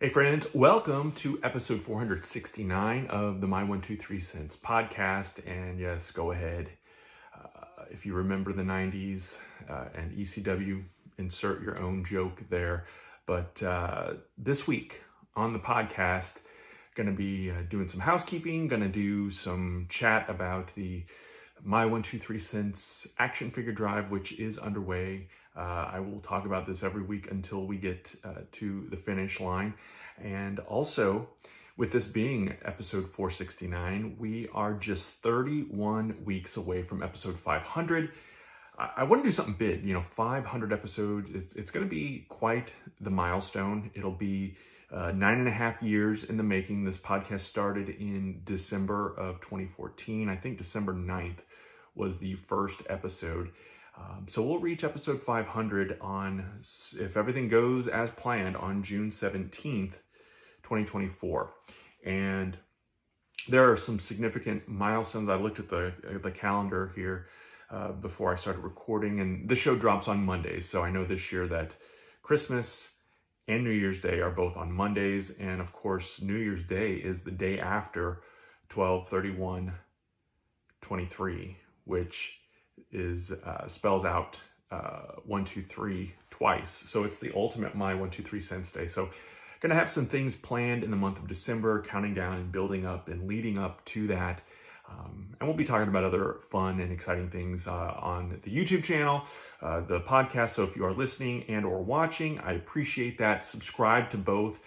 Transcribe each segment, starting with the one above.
Hey friends, welcome to episode 469 of the My 123 Cents podcast. And yes, go ahead. If you remember the 90s and ECW, insert your own joke there. But this week on the podcast, going to be doing some housekeeping, going to do some chat about the My 123 Cents action figure drive, which is underway. I will talk about this every week until we get to the finish line. And also, with this being episode 469, we are just 31 weeks away from episode 500. I want to do something big, 500 episodes. It's going to be quite the milestone. It'll be 9.5 years in the making. This podcast started in December of 2014. I think December 9th was the first episode. So we'll reach episode 500 on, if everything goes as planned, on June 17th, 2024. And there are some significant milestones. I looked at the calendar here before I started recording, and this show drops on Mondays. So I know this year that Christmas and New Year's Day are both on Mondays. And of course, New Year's Day is the day after 12/31/23, which is spells out 123 twice. So it's the ultimate My 123 Cents Day. So gonna have some things planned in the month of December, counting down and building up and leading up to that. And we'll be talking about other fun and exciting things on the YouTube channel, the podcast. So if you are listening and or watching, I appreciate that. Subscribe to both.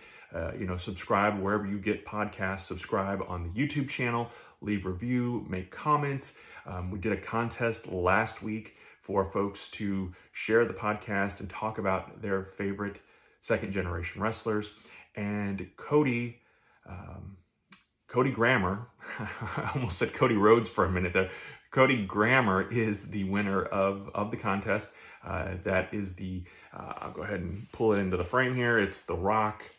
Subscribe wherever you get podcasts. Subscribe on the YouTube channel. Leave review. Make comments. We did a contest last week for folks to share the podcast and talk about their favorite second-generation wrestlers. And Cody Grammer, I almost said Cody Rhodes for a minute there. Cody Grammer is the winner of the contest. That is I'll go ahead and pull it into the frame here. It's the Rock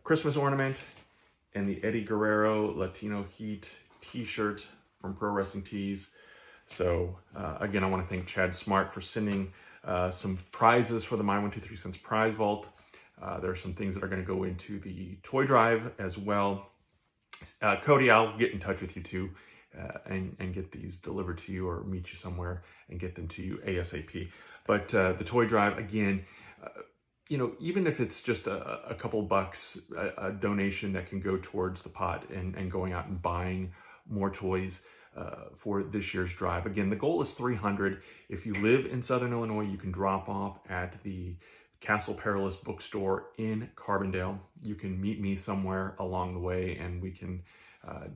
Christmas ornament and the Eddie Guerrero Latino Heat t-shirt from Pro Wrestling Tees. So again, I want to thank Chad Smart for sending some prizes for the My 123 Cents prize vault. There are some things that are going to go into the toy drive as well. Cody, I'll get in touch with you too and get these delivered to you or meet you somewhere and get them to you ASAP. But the toy drive, again, even if it's just a couple bucks, a donation that can go towards the pot and going out and buying more toys for this year's drive. Again, the goal is 300. If you live in Southern Illinois, you can drop off at the Castle Perilous bookstore in Carbondale. You can meet me somewhere along the way and we can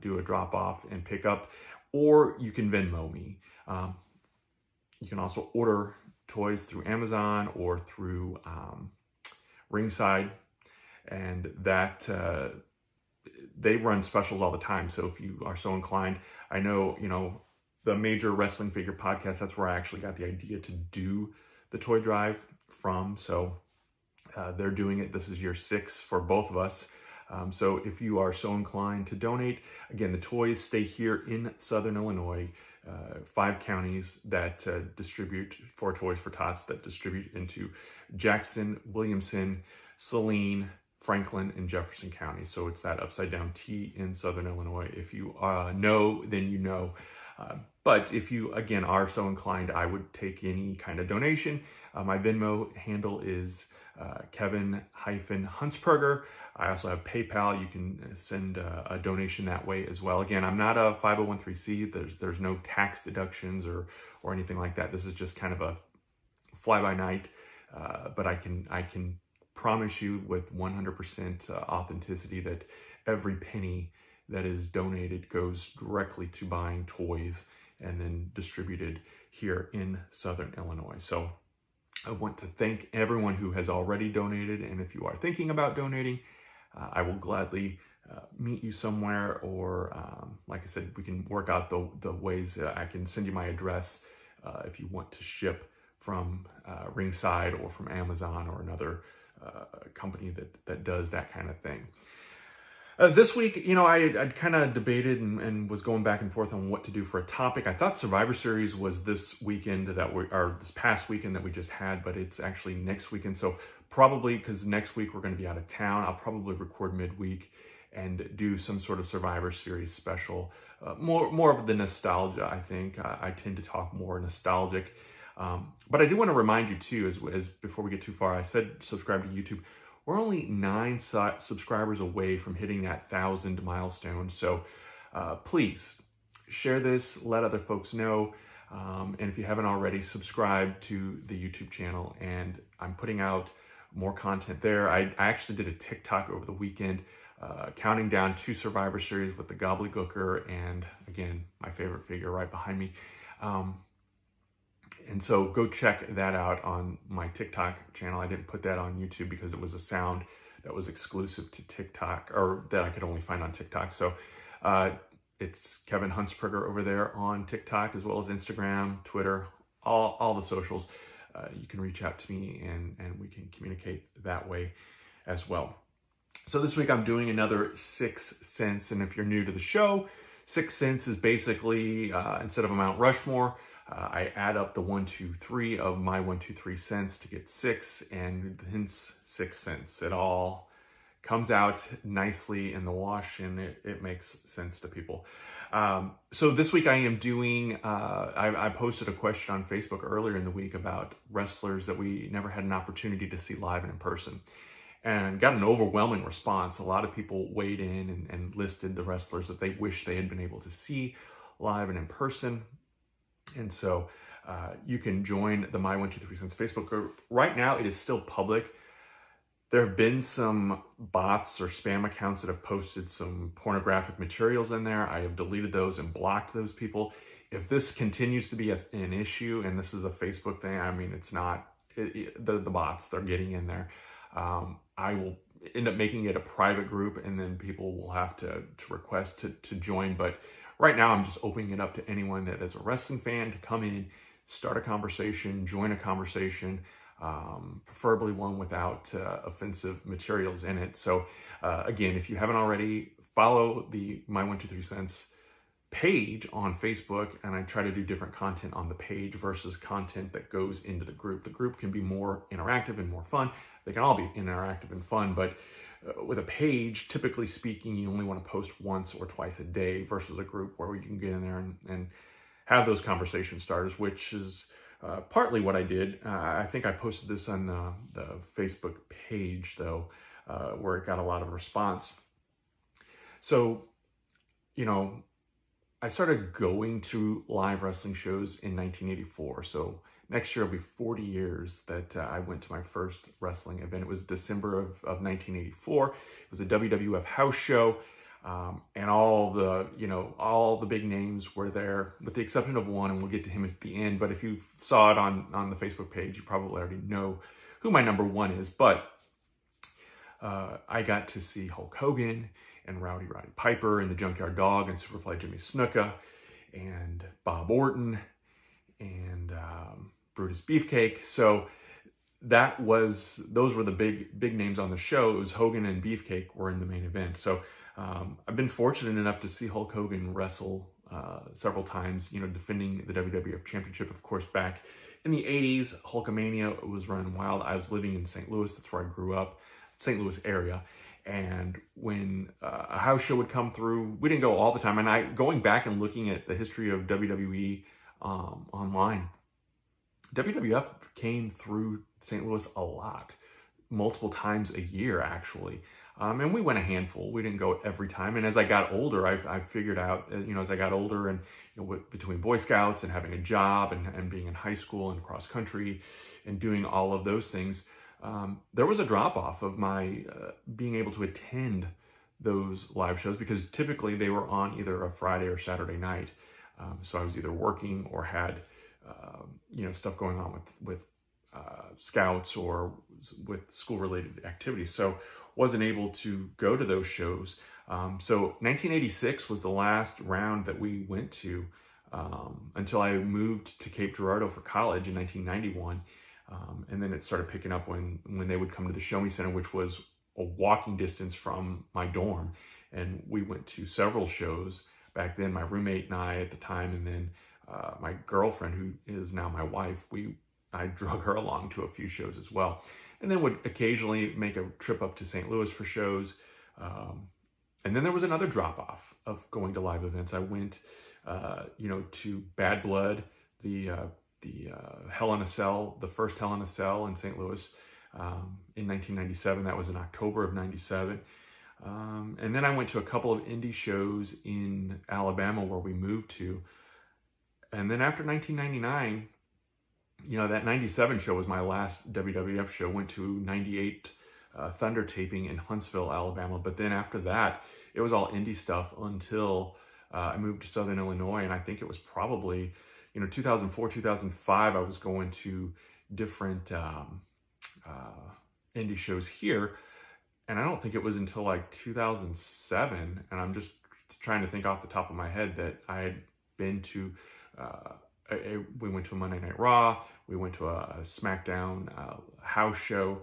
do a drop off and pick up, or you can Venmo me. You can also order toys through Amazon or through Ringside, and that they run specials all the time. So if you are so inclined, I know, the Major Wrestling Figure Podcast, that's where I actually got the idea to do the toy drive from. So they're doing it. This is year 6 for both of us. So if you are so inclined to donate, again, the toys stay here in Southern Illinois, 5 counties that distribute for Toys for Tots, that distribute into Jackson, Williamson, Saline, Franklin, and Jefferson County. So it's that upside down T in Southern Illinois. If you know, then you know. But if you, again, are so inclined, I would take any kind of donation. My Venmo handle is Kevin-Huntsperger. I also have PayPal. You can send a donation that way as well. Again, I'm not a 501(c)(3). There's no tax deductions or anything like that. This is just kind of a fly-by-night. But I can promise you with 100% authenticity that every penny that is donated goes directly to buying toys and then distributed here in Southern Illinois. So I want to thank everyone who has already donated. And if you are thinking about donating, I will gladly meet you somewhere, or like I said, we can work out the ways. I can send you my address if you want to ship from Ringside or from Amazon or another company that does that kind of thing. This week, I'd kind of debated and was going back and forth on what to do for a topic. I thought Survivor Series was this weekend this past weekend that we just had, but it's actually next weekend. So probably, because next week we're going to be out of town, I'll probably record midweek and do some sort of Survivor Series special. More of the nostalgia, I think. I tend to talk more nostalgic. But I do want to remind you too, as before we get too far, I said subscribe to YouTube. We're only 9 subscribers away from hitting that 1,000 milestone. So please share this, let other folks know. And if you haven't already, subscribe to the YouTube channel. And I'm putting out more content there. I actually did a TikTok over the weekend, counting down 2 Survivor Series with the Gobbledygooker and, again, my favorite figure right behind me. And so go check that out on my TikTok channel. I didn't put that on YouTube because it was a sound that was exclusive to TikTok, or that I could only find on TikTok. So it's Kevin Huntsberger over there on TikTok, as well as Instagram, Twitter, all the socials. You can reach out to me and we can communicate that way as well. So this week I'm doing another 6 cents. And if you're new to the show, 6 cents is basically, instead of a Mount Rushmore, I add up the 1, 2, 3 of my 1, 2, 3 cents to get 6, and hence 6 cents. It all comes out nicely in the wash, and it makes sense to people. So this week I am doing, I posted a question on Facebook earlier in the week about wrestlers that we never had an opportunity to see live and in person, and got an overwhelming response. A lot of people weighed in and listed the wrestlers that they wish they had been able to see live and in person. And so you can join the My 1, 2, 3 Cents Facebook group. Right now, it is still public. There have been some bots or spam accounts that have posted some pornographic materials in there. I have deleted those and blocked those people. If this continues to be an issue, and this is a Facebook thing, I mean, it's not, the bots, they're getting in there. I will end up making it a private group, and then people will have to request to join. But right now, I'm just opening it up to anyone that is a wrestling fan to come in, start a conversation, join a conversation, preferably one without offensive materials in it. So again, if you haven't already, follow the My 1, 2, 3 Cents page on Facebook, and I try to do different content on the page versus content that goes into the group. The group can be more interactive and more fun. They can all be interactive and fun, but with a page, typically speaking, you only want to post once or twice a day versus a group where you can get in there and have those conversation starters, which is partly what I did. I think I posted this on the Facebook page, though, where it got a lot of response. So, you know, I started going to live wrestling shows in 1984. So next year will be 40 years that I went to my first wrestling event. It was December of 1984. It was a WWF house show. And all the big names were there, with the exception of one, and we'll get to him at the end. But if you saw it on the Facebook page, you probably already know who my number one is. But I got to see Hulk Hogan and Roddy Piper and the Junkyard Dog and Superfly Jimmy Snuka and Bob Orton and Brutus Beefcake. So those were the big names on the show. It was Hogan and Beefcake were in the main event. So I've been fortunate enough to see Hulk Hogan wrestle several times, defending the WWF Championship, of course, back in the 80s. Hulkamania was running wild. I was living in St. Louis. That's where I grew up, St. Louis area. And when a house show would come through, we didn't go all the time. And going back and looking at the history of WWE online, WWF came through St. Louis a lot, multiple times a year, actually. And we went a handful. We didn't go every time. And as I got older, I figured out, as I got older and between Boy Scouts and having a job and being in high school and cross country and doing all of those things, there was a drop off of my being able to attend those live shows, because typically they were on either a Friday or Saturday night. So I was either working or had, stuff going on with scouts or with school related activities. So wasn't able to go to those shows. So 1986 was the last round that we went to until I moved to Cape Girardeau for college in 1991. And then it started picking up when they would come to the Show Me Center, which was a walking distance from my dorm. And we went to several shows back then, my roommate and I at the time, and then my girlfriend, who is now my wife, I drug her along to a few shows as well. and then would occasionally make a trip up to St. Louis for shows. And then there was another drop off of going to live events. I went, to Bad Blood, the Hell in a Cell, the first Hell in a Cell in St. Louis in 1997. That was in October of 97. And then I went to a couple of indie shows in Alabama where we moved to. And then after 1999, that 97 show was my last WWF show. Went to 98 Thunder taping in Huntsville, Alabama. But then after that, it was all indie stuff until I moved to Southern Illinois. And I think it was probably, 2004, 2005, I was going to different indie shows here. And I don't think it was until like 2007, and I'm just trying to think off the top of my head, that I had been to, we went to a Monday Night Raw, we went to a SmackDown house show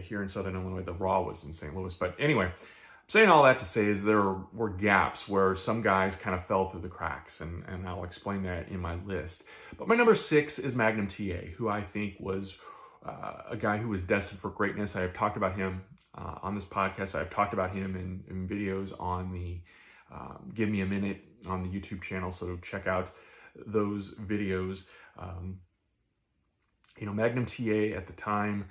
here in Southern Illinois. The Raw was in St. Louis. But anyway, I'm saying all that to say is there were gaps where some guys kind of fell through the cracks, and I'll explain that in my list. But my number 6 is Magnum TA, who I think was a guy who was destined for greatness. I have talked about him on this podcast. I've talked about him in videos on the Give Me a Minute on the YouTube channel, so check out those videos. Magnum TA at the time,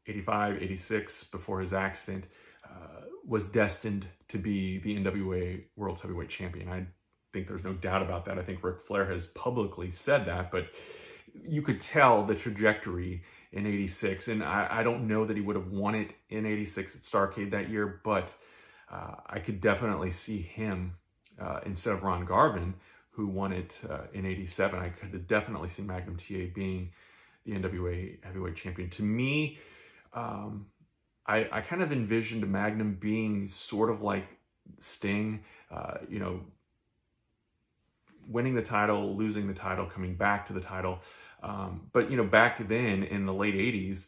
85, 86, before his accident, was destined to be the NWA World Heavyweight Champion. I think there's no doubt about that. I think Ric Flair has publicly said that, but you could tell the trajectory in 86, and I don't know that he would have won it in 86 at Starrcade that year, but I could definitely see him instead of Ron Garvin, who won it in 87. I could definitely see Magnum TA being the NWA Heavyweight Champion. To me, I kind of envisioned Magnum being sort of like Sting, winning the title, losing the title, coming back to the title. But back then in the late 80s,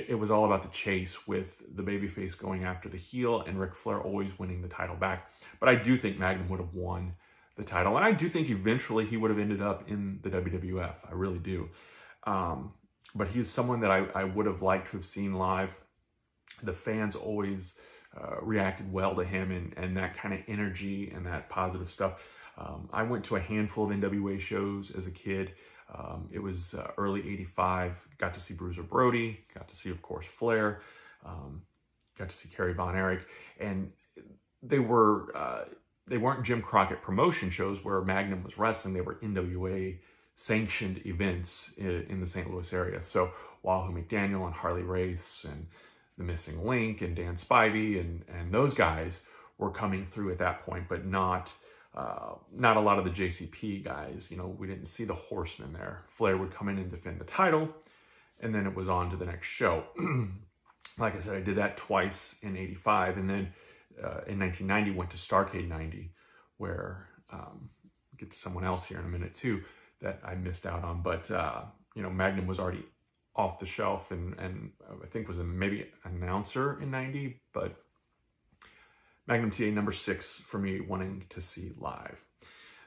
it was all about the chase, with the babyface going after the heel and Ric Flair always winning the title back. But I do think Magnum would have won the title, and I do think eventually he would have ended up in the WWF. I really do. But he's someone that I would have liked to have seen live. The fans always reacted well to him, and that kind of energy and that positive stuff. I went to a handful of NWA shows as a kid. It was early 85, got to see Bruiser Brody, got to see, of course, Flair, got to see Kerry Von Erich, and they weren't Jim Crockett promotion shows where Magnum was wrestling. They were NWA sanctioned events in the St. Louis area. So Wahoo McDaniel and Harley Race and The Missing Link and Dan Spivey and those guys were coming through at that point, but not a lot of the JCP guys. We didn't see the Horsemen there. Flair would come in and defend the title, and then it was on to the next show. Like I said, I did that twice in 85, and then in 1990 went to Starrcade 90, where we'll get to someone else here in a minute too that I missed out on. But Magnum was already off the shelf, and I think was maybe announcer in 90, but Magnum TA, number 6 for me, wanting to see live.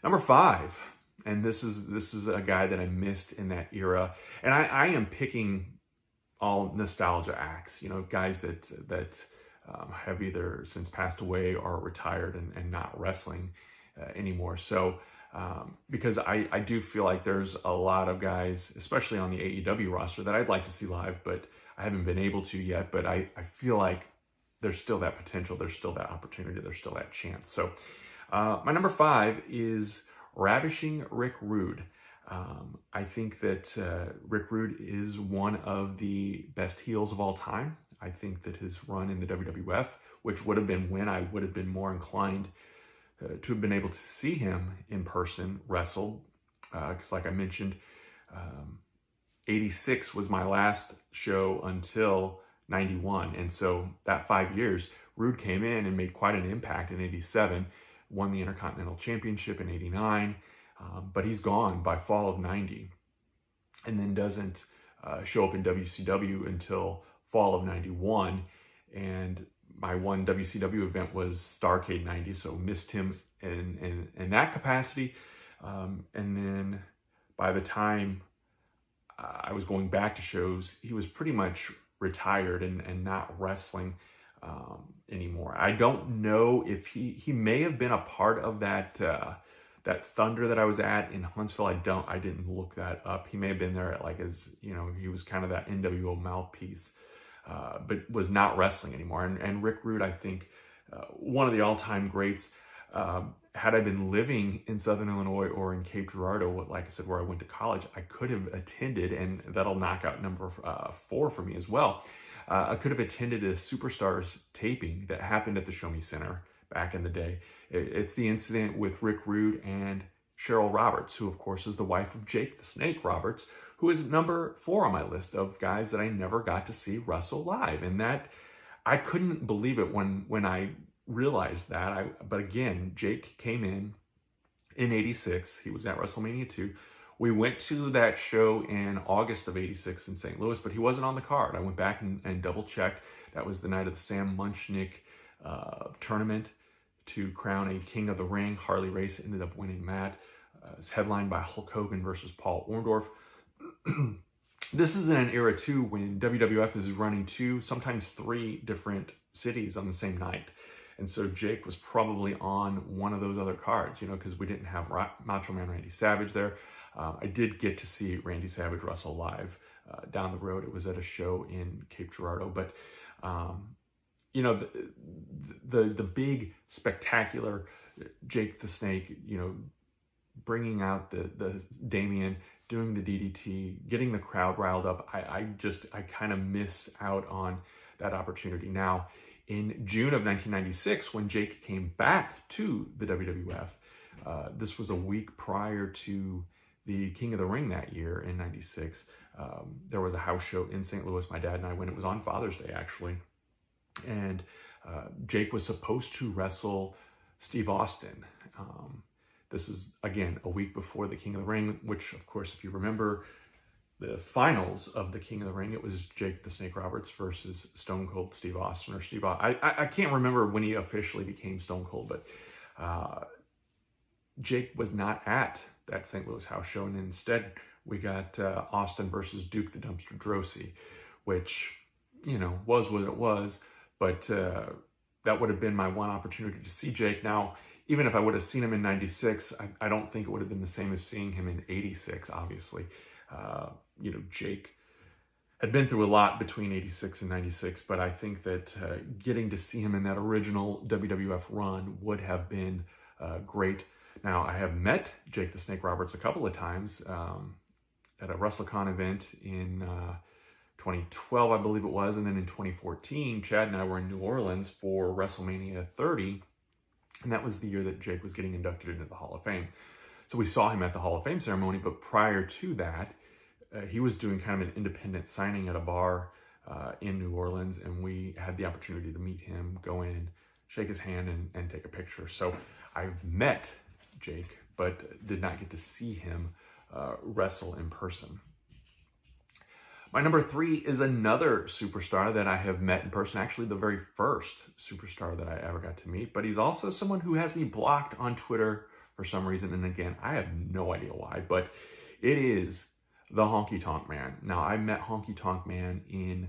Number 5, and this is a guy that I missed in that era, and I am picking all nostalgia acts, guys that have either since passed away or retired and not wrestling anymore. So because I do feel like there's a lot of guys, especially on the AEW roster, that I'd like to see live, but I haven't been able to yet. But I feel like there's still that potential, there's still that opportunity, there's still that chance. So my number 5 is Ravishing Rick Rude. I think that Rick Rude is one of the best heels of all time. I think that his run in the WWF, which would have been when I would have been more inclined to have been able to see him in person wrestle, because like I mentioned, 86 was my last show until 91. And so that 5 years, Rude came in and made quite an impact in 87, won the Intercontinental Championship in 89, but he's gone by fall of 90, and then doesn't show up in WCW until fall of 91. And my one WCW event was Starrcade 90, so missed him in that capacity. And then by the time I was going back to shows, he was pretty much retired and not wrestling anymore. I don't know if he may have been a part of that that Thunder that I was at in Huntsville. I didn't look that up. He may have been there at like as, you know, he was kind of that NWO mouthpiece, but was not wrestling anymore. And Rick Rude, I think, one of the all-time greats. Had I been living in Southern Illinois or in Cape Girardeau, like I said, where I went to college, I could have attended, and that'll knock out number 4 for me as well. I could have attended a Superstars taping that happened at the Show Me Center back in the day. It's the incident with Rick Rude and Cheryl Roberts, who of course is the wife of Jake the Snake Roberts, who is number 4 on my list of guys that I never got to see wrestle live. And that, I couldn't believe it when I realized that. But again, Jake came in 86. He was at WrestleMania 2. We went to that show in August of 86 in St. Louis, but he wasn't on the card. I went back and double checked. That was the night of the Sam Munchnick tournament to crown a King of the Ring. Harley Race ended up winning that. It was headlined by Hulk Hogan versus Paul Orndorff. This is in an era too when WWF is running 2, sometimes 3 different cities on the same night. And so Jake was probably on one of those other cards, you know, because we didn't have Macho Man Randy Savage there. I did get to see Randy Savage wrestle live down the road. It was at a show in Cape Girardeau. But, you know, the big, spectacular Jake the Snake, you know, bringing out the Damien, doing the DDT, getting the crowd riled up. I kind of miss out on that opportunity. Now, in June of 1996, when Jake came back to the WWF, this was a week prior to the King of the Ring that year in 96. There was a house show in St. Louis. My dad and I went. It was on Father's Day, actually. And Jake was supposed to wrestle Steve Austin. This is, again, a week before the King of the Ring, which, of course, if you remember, the finals of the King of the Ring, it was Jake the Snake Roberts versus Stone Cold Steve Austin, or Steve Austin. I can't remember when he officially became Stone Cold, but Jake was not at that St. Louis house show, and instead we got Austin versus Duke the Dumpster Drosy, which, you know, was what it was, but that would have been my one opportunity to see Jake. Now, even if I would have seen him in 96, I don't think it would have been the same as seeing him in 86, obviously. You know, Jake had been through a lot between 86 and 96, but I think that getting to see him in that original WWF run would have been great. Now, I have met Jake the Snake Roberts a couple of times at a WrestleCon event in 2012, I believe it was, and then in 2014, Chad and I were in New Orleans for WrestleMania 30, and that was the year that Jake was getting inducted into the Hall of Fame. So we saw him at the Hall of Fame ceremony, but prior to that, he was doing kind of an independent signing at a bar in New Orleans, and we had the opportunity to meet him, go in, shake his hand, and take a picture. So I've met Jake, but did not get to see him wrestle in person. My number 3 is another superstar that I have met in person, actually the very first superstar that I ever got to meet, but he's also someone who has me blocked on Twitter for some reason, and again, I have no idea why, but it is the Honky Tonk Man. Now, I met Honky Tonk Man in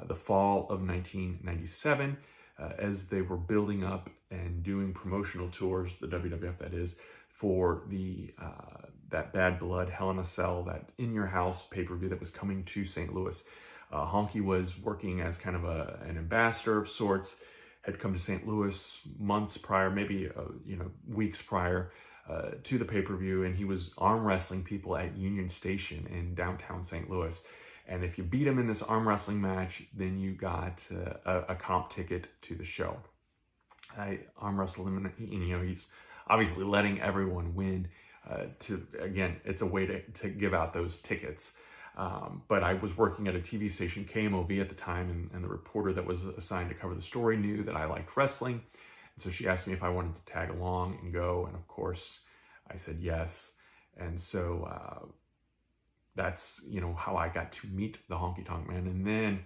the fall of 1997 as they were building up and doing promotional tours, the WWF that is, for the that Bad Blood Hell in a Cell, that In Your House pay-per-view that was coming to St. Louis. Honky was working as kind of an ambassador of sorts, had come to St. Louis months prior, maybe you know, weeks prior to the pay-per-view, and he was arm wrestling people at Union Station in downtown St. Louis. And if you beat him in this arm wrestling match, then you got a comp ticket to the show. I arm wrestled him, and you know, he's obviously letting everyone win. Again, it's a way to give out those tickets. But I was working at a TV station, KMOV at the time, and the reporter that was assigned to cover the story knew that I liked wrestling. And so she asked me if I wanted to tag along and go. And of course, I said yes. And so that's, you know, how I got to meet the Honky Tonk Man. And then,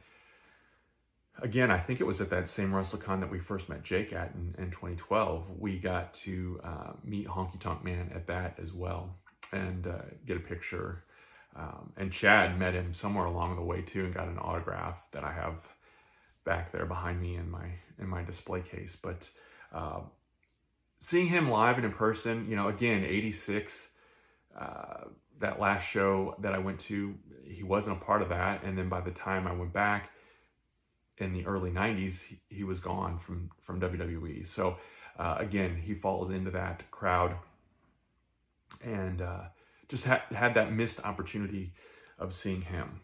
again, I think it was at that same WrestleCon that we first met Jake at in 2012. We got to meet Honky Tonk Man at that as well and get a picture. And Chad met him somewhere along the way too and got an autograph that I have back there behind me in my display case. But seeing him live and in person, you know, again, 86, that last show that I went to, he wasn't a part of that. And then by the time I went back in the early 90s, he was gone from WWE. So again, he falls into that crowd, and just had that missed opportunity of seeing him.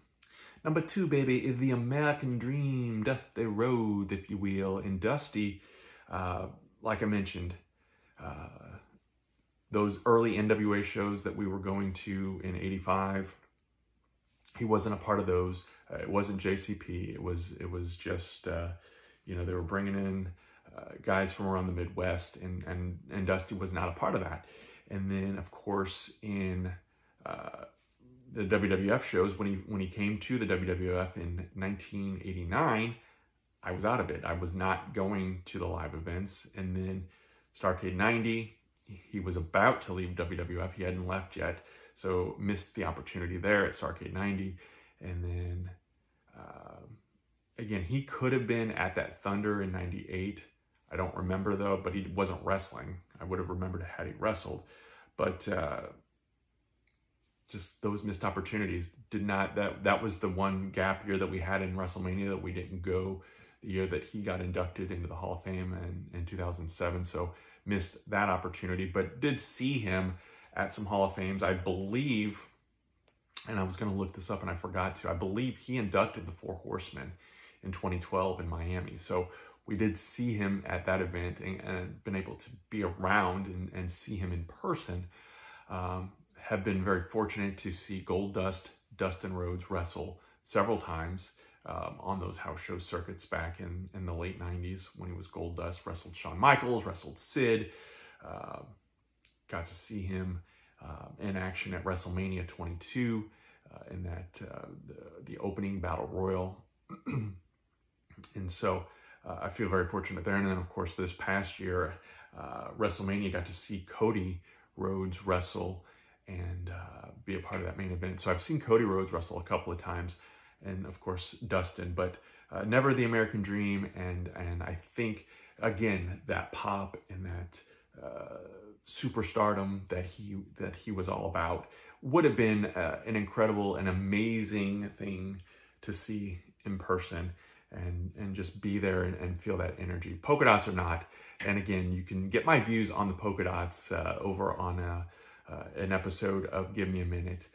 Number 2, baby, is the American Dream, Dusty Rhodes, if you will. And Dusty, like I mentioned, those early NWA shows that we were going to in 85, he wasn't a part of those. It wasn't JCP. It was just, you know, they were bringing in guys from around the Midwest, and Dusty was not a part of that. And then, of course, in the WWF shows, when he came to the WWF in 1989, I was out of it. I was not going to the live events. And then Starrcade 90, he was about to leave WWF. He hadn't left yet, so missed the opportunity there at Starrcade 90. And then, again, he could have been at that Thunder in 98. I don't remember, though, but he wasn't wrestling. I would have remembered had he wrestled. But just those missed opportunities did not, that was the one gap year that we had in WrestleMania, that we didn't go the year that he got inducted into the Hall of Fame in 2007. So missed that opportunity, but did see him at some Hall of Fames. I believe, and I was going to look this up and I forgot to, I believe he inducted the Four Horsemen in 2012 in Miami. So we did see him at that event, and been able to be around and see him in person. Have been very fortunate to see Goldust, Dustin Rhodes wrestle several times on those house show circuits back in the late 90s when he was Goldust. Wrestled Shawn Michaels, wrestled Sid. Got to see him in action at WrestleMania 22 in that the opening Battle Royal. And so I feel very fortunate there. And then, of course, this past year, WrestleMania, got to see Cody Rhodes wrestle and be a part of that main event. So I've seen Cody Rhodes wrestle a couple of times, and of course Dustin, but never the American Dream. And I think, again, that pop and that superstardom that he was all about would have been an incredible and amazing thing to see in person, and just be there and feel that energy. Polka dots or not, and again, you can get my views on the polka dots over on an episode of Give Me a Minute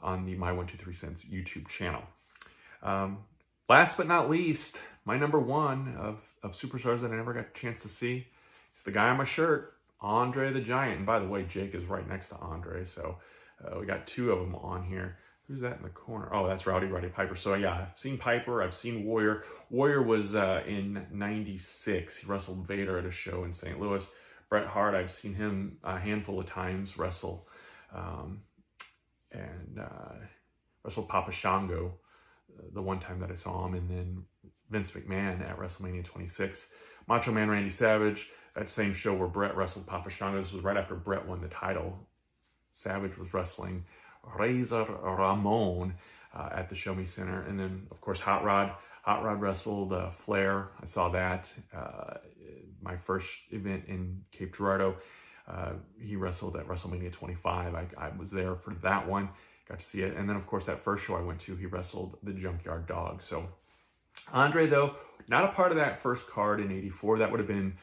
on the My 123 Cents YouTube channel. Last but not least, my number 1 of superstars that I never got a chance to see, it's the guy on my shirt, Andre the Giant. And by the way, Jake is right next to Andre, so we got 2 of them on here. Who's that in the corner? Oh, that's Roddy Piper. So yeah, I've seen Piper, I've seen Warrior. Warrior was in 96. He wrestled Vader at a show in St. Louis. Bret Hart, I've seen him a handful of times wrestle, and wrestled Papa Shango the one time that I saw him, and then Vince McMahon at WrestleMania 26. Macho Man Randy Savage, that same show where Bret wrestled Papa Shango. This was right after Bret won the title. Savage was wrestling Razor Ramon at the Show Me Center. And then, of course, Hot Rod wrestled Flair. I saw that. My first event in Cape Girardeau. He wrestled at WrestleMania 25. I was there for that one. Got to see it. And then, of course, that first show I went to, he wrestled the Junkyard Dog. So Andre, though, not a part of that first card in 84. That would have been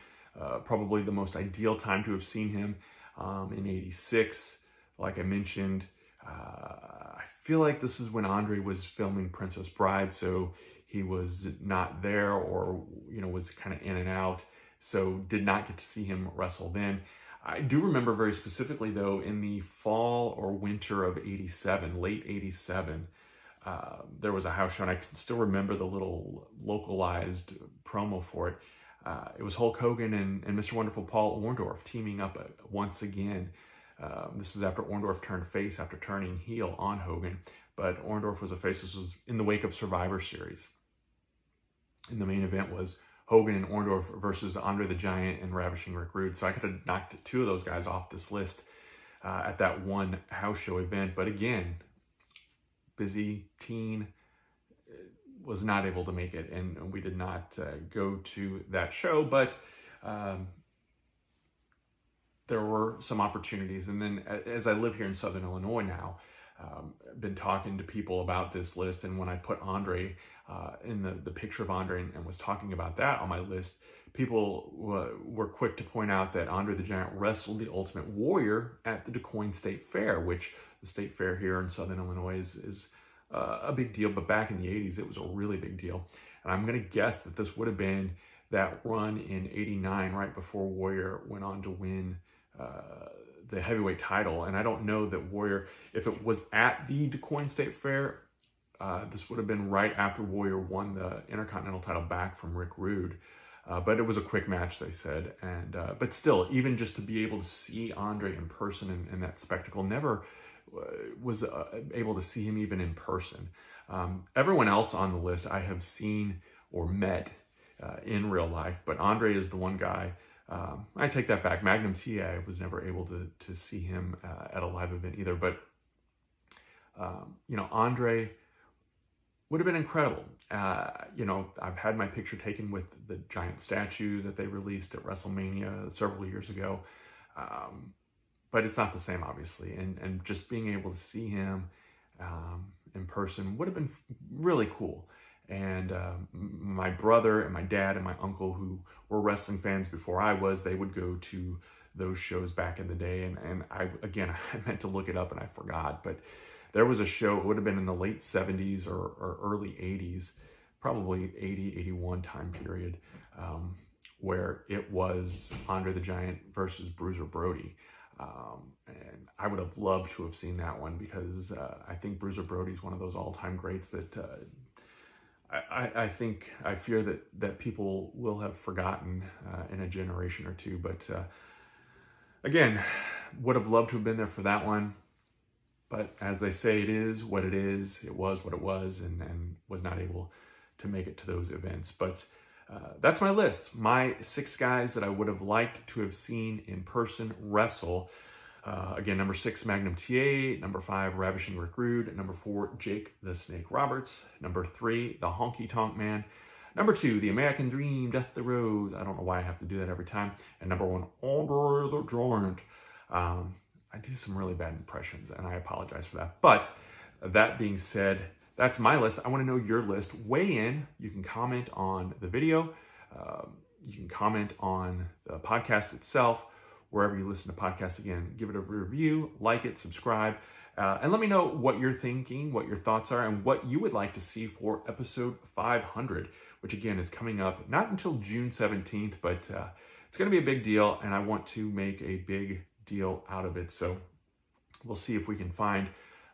probably the most ideal time to have seen him in 86. Like I mentioned, I feel like this is when Andre was filming Princess Bride, so he was not there, or, you know, was kind of in and out, so did not get to see him wrestle then. I do remember very specifically, though, in the fall or winter of 87, late 87, there was a house show, and I can still remember the little localized promo for it. It was Hulk Hogan and Mr. Wonderful Paul Orndorff teaming up once again. This is after Orndorff turned face after turning heel on Hogan, but Orndorff was a face. This was in the wake of Survivor Series. And the main event was Hogan and Orndorff versus Andre the Giant and Ravishing Rick Rude. So I could have knocked 2 of those guys off this list at that one house show event. But again, busy teen, was not able to make it, and we did not go to that show, but there were some opportunities. And then as I live here in Southern Illinois now, I've been talking to people about this list, and when I put Andre in the picture of Andre and was talking about that on my list, people were quick to point out that Andre the Giant wrestled the Ultimate Warrior at the DuQuoin State Fair, which the State Fair here in Southern Illinois is a big deal, but back in the 80s, it was a really big deal. And I'm going to guess that this would have been that run in 89, right before Warrior went on to win the heavyweight title. And I don't know that Warrior, if it was at the DuQuoin State Fair, this would have been right after Warrior won the Intercontinental title back from Rick Rude. But it was a quick match, they said. And but still, even just to be able to see Andre in person and that spectacle, never was able to see him even in person. Everyone else on the list I have seen or met in real life, but Andre is the one guy. I take that back. Magnum TA, I was never able to see him at a live event either. But, Andre would have been incredible. I've had my picture taken with the giant statue that they released at WrestleMania several years ago. But it's not the same, obviously. And just being able to see him in person would have been really cool. And my brother and my dad and my uncle, who were wrestling fans before I was, they would go to those shows back in the day. And I meant to look it up and I forgot. But there was a show, it would have been in the late 70s or early 80s, probably 80, 81 time period, where it was Andre the Giant versus Bruiser Brody. And I would have loved to have seen that one, because I think Bruiser Brody is one of those all-time greats that I fear that people will have forgotten in a generation or two. But again, would have loved to have been there for that one. But as they say, it is what it is. It was what it was, and was not able to make it to those events. But that's my list. My 6 guys that I would have liked to have seen in person wrestle. Again, number 6, Magnum TA. Number 5, Ravishing Rick Rude. Number 4, Jake the Snake Roberts. Number 3, the Honky Tonk Man. Number 2, the American Dream, Death the Rose. I don't know why I have to do that every time. And number 1, Andre the Giant. I do some really bad impressions, and I apologize for that. But that being said, that's my list. I want to know your list. Weigh in. You can comment on the video. You can comment on the podcast itself, wherever you listen to podcasts. Again, give it a review, like it, subscribe, and let me know what you're thinking, what your thoughts are, and what you would like to see for episode 500, which again is coming up not until June 17th, but it's going to be a big deal, and I want to make a big deal out of it. So we'll see if we can find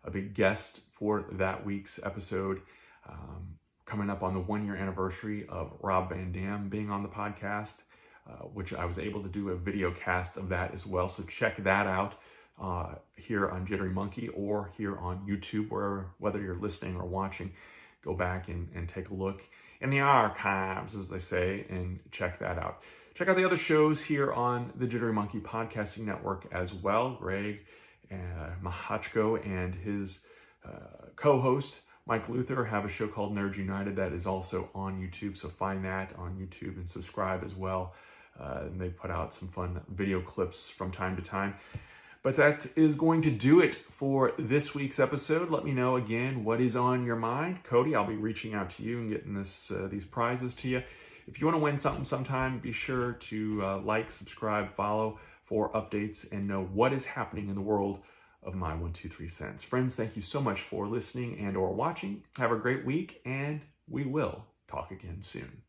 a big guest for that week's episode. Coming up on the 1-year anniversary of Rob Van Dam being on the podcast, which I was able to do a video cast of that as well. So check that out here on Jittery Monkey or here on YouTube, whether you're listening or watching. Go back and take a look in the archives, as they say, and check that out. Check out the other shows here on the Jittery Monkey Podcasting Network as well. Greg Mahachko and his co-host Mike Luther have a show called Nerds United that is also on YouTube, so find that on YouTube and subscribe as well. And they put out some fun video clips from time to time. But that is going to do it for this week's episode. Let me know again what is on your mind. Cody, I'll be reaching out to you and getting these prizes to you. If you want to win something sometime, be sure to like, subscribe, follow for updates and know what is happening in the world of my 1, 2, 3 cents. Friends, thank you so much for listening and or watching. Have a great week, and we will talk again soon.